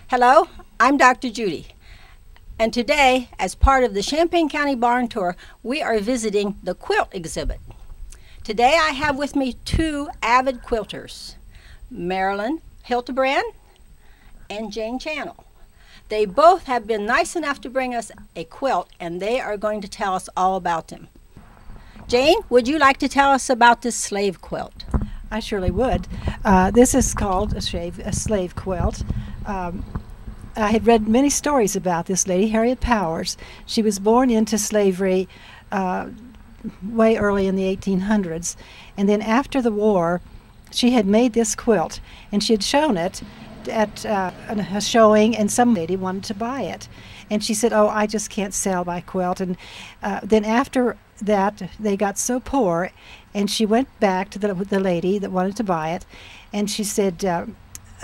Hello, I'm Dr. Judy, and today, as part of the Champaign County Barn Tour, we are visiting the quilt exhibit. Today I have with me two avid quilters, Marilyn Hildebrand and Jane Channel. They both have been nice enough to bring us a quilt, and they are going to tell us all about them. Jane, would you like to tell us about this slave quilt? I surely would. This is called a slave quilt. I had read many stories about this lady, Harriet Powers. She was born into slavery way early in the 1800s. And then after the war, she had made this quilt, and she had shown it at a showing, and some lady wanted to buy it. And she said, "Oh, I just can't sell my quilt." And then after that, they got so poor, and she went back to the lady that wanted to buy it, and she said,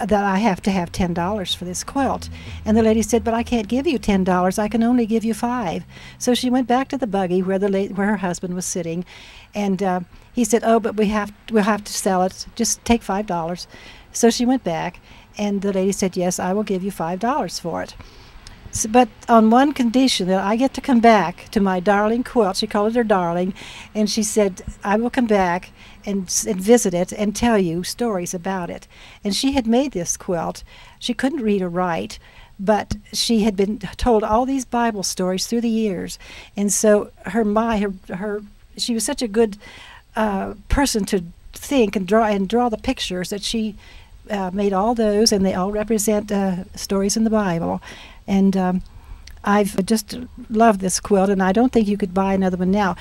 that I have to have $10 for this quilt. And the lady said, "But I can't give you $10, I can only give you $5. So she went back to the buggy where where her husband was sitting, and he said, "Oh, but we'll have to sell it, just take $5. So she went back, and the lady said, "Yes, I will give you $5 for it. So, but on one condition, that I get to come back to my darling quilt." She called it her darling, and she said, "I will come back and visit it and tell you stories about it." And she had made this quilt. She couldn't read or write, but she had been told all these Bible stories through the years, and so she was such a good person to think and draw the pictures that she made all those, and they all represent stories in the Bible. And I've just loved this quilt, and I don't think you could buy another one now.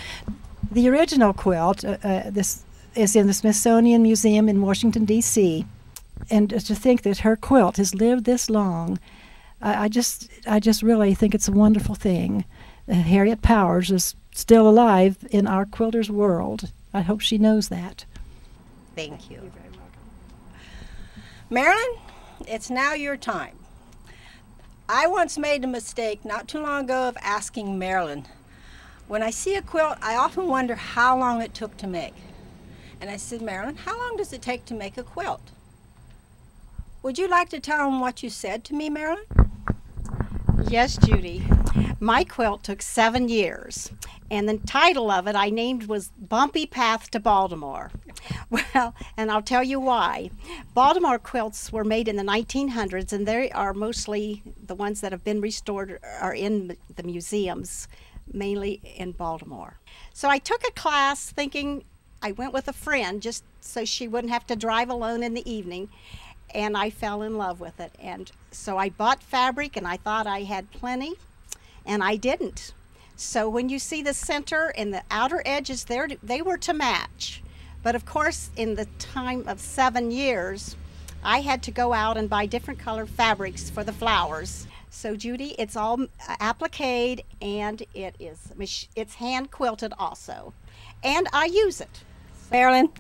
The original quilt, this is in the Smithsonian Museum in Washington, D.C., and to think that her quilt has lived this long, I just really think it's a wonderful thing. Harriet Powers is still alive in our quilters' world. I hope she knows that. Thank you. You're very welcome. Marilyn, it's now your time. I once made a mistake not too long ago of asking Marilyn, when I see a quilt, I often wonder how long it took to make. And I said, "Marilyn, how long does it take to make a quilt?" Would you like to tell them what you said to me, Marilyn? Yes, Judy. My quilt took 7 years, and the title of it I named was Bumpy Path to Baltimore. Well, and I'll tell you why. Baltimore quilts were made in the 1900s, and they are mostly the ones that have been restored are in the museums, mainly in Baltimore. So I took a class thinking I went with a friend just so she wouldn't have to drive alone in the evening, and I fell in love with it. And so I bought fabric, and I thought I had plenty, and I didn't. So when you see the center and the outer edges there, they were to match. But of course, in the time of 7 years, I had to go out and buy different color fabrics for the flowers. So Judy, it's all appliqued, and it's hand quilted also, and I use it. Marilyn,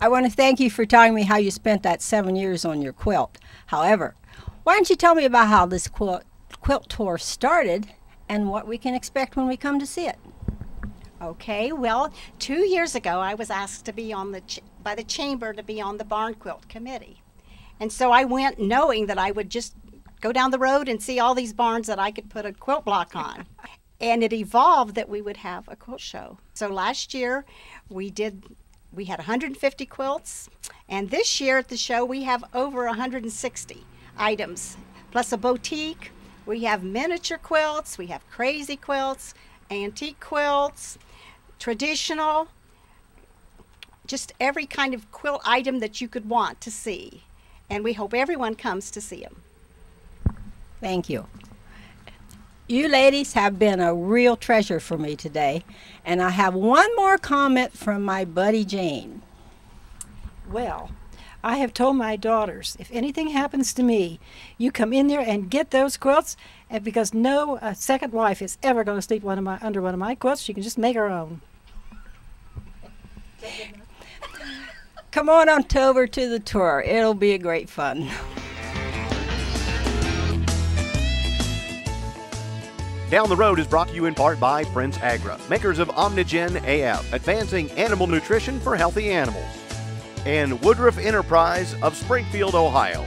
I want to thank you for telling me how you spent that 7 years on your quilt. However, why don't you tell me about how this quilt tour started and what we can expect when we come to see it? Okay, well, 2 years ago I was asked to be on by the chamber to be on the barn quilt committee. And so I went knowing that I would just go down the road and see all these barns that I could put a quilt block on. And it evolved that we would have a quilt show. So last year we had 150 quilts, and this year at the show we have over 160 items, plus a boutique. We have miniature quilts, we have crazy quilts, antique quilts, traditional, just every kind of quilt item that you could want to see. And we hope everyone comes to see them. Thank you. You ladies have been a real treasure for me today, and I have one more comment from my buddy Jane. Well, I have told my daughters, if anything happens to me, you come in there and get those quilts, and because no second wife is ever going to sleep under one of my quilts. She can just make her own. Come on over to the tour. It'll be a great fun. Down the Road is brought to you in part by Prince Agra, makers of Omnigen AF, advancing animal nutrition for healthy animals, and Woodruff Enterprise of Springfield, Ohio,